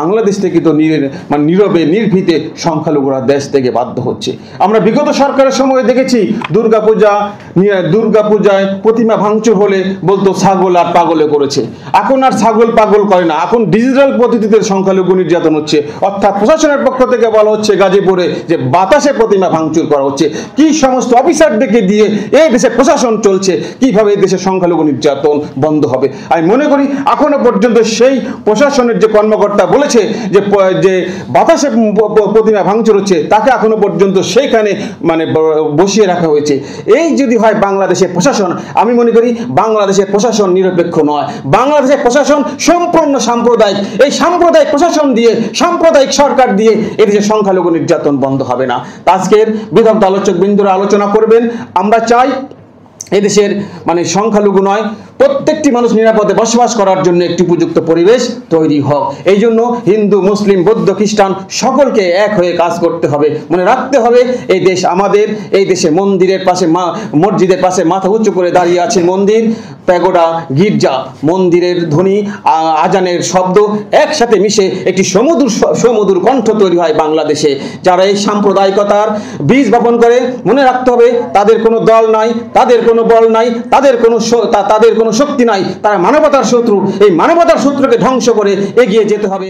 বাংলাদেশ থেকে তো মানে নীরবে নির্ভীতে সংখ্যালঘুরা দেশ থেকে বাধ্য হচ্ছে। আমরা বিগত সরকারের সময় দেখেছি দুর্গাপূজায় প্রতিমা ভাঙচুর হলে বলতো ছাগল আর পাগলে করেছে। এখন আর ছাগল পাগল করে না, এখন ডিজিটাল পদ্ধতিতে সংখ্যালঘু নির্যাতন হচ্ছে। অর্থাৎ প্রশাসনের পক্ষ থেকে বলা হচ্ছে গাজীপুরে যে বাতাসে প্রতিমা ভাঙচুর করা হচ্ছে। কি সমস্ত অফিসারদেরকে দিয়ে এই দেশে প্রশাসন চলছে, কিভাবে এই দেশের সংখ্যালঘু নির্যাতন বন্ধ হবে? আমি মনে করি এখনো পর্যন্ত সেই প্রশাসনের যে কর্মকর্তা বলেছে যে বাতাসে প্রতিমা ভাঙচুর হচ্ছে, তাকে এখনো পর্যন্ত সেইখানে মানে বসিয়ে রাখা হয়েছে। এই যদি হয় বাংলাদেশের প্রশাসন, আমি মনে করি বাংলাদেশের প্রশাসন নিরপেক্ষ নয়, বাংলাদেশের প্রশাসন সম্পূর্ণ সাম্প্রদায়িক। এই সাম্প্রদায়িক প্রশাসন দিয়ে, সাম্প্রদায়িক সরকার দিয়ে এদেশে সংখ্যালঘু নির্যাতন বন্ধ হবে না। আজকের বিদগ্ধ আলোচক বিন্দুরা আলোচনা করবেন। আমরা চাই এদেশের মানে সংখ্যালঘু নয়, প্রত্যেকটি মানুষ নিরাপদে বসবাস করার জন্য একটি উপযুক্ত পরিবেশ তৈরি হোক। এই জন্য হিন্দু, মুসলিম, বৌদ্ধ, খ্রিস্টান সকলকে এক হয়ে কাজ করতে হবে। মনে রাখতে হবে এই দেশ আমাদের। এই দেশে মন্দিরের পাশে মসজিদের পাশে মাথা উঁচু করে দাঁড়িয়ে আছে মন্দির, প্যাগোডা, গির্জা, মন্দিরের ধ্বনি, আজানের শব্দ একসাথে মিশে একটি সমুদূর কণ্ঠ তৈরি হয় বাংলাদেশে। যারা এই সাম্প্রদায়িকতার বীজ বপন করে, মনে রাখতে হবে তাদের কোনো দল নাই, তাদের কোনো বল নাই, তাদের কোনো শক্তি নাই, তারা মানবতার শত্রু। এই মানবতার শত্রুকে ধ্বংস করে এগিয়ে যেতে হবে।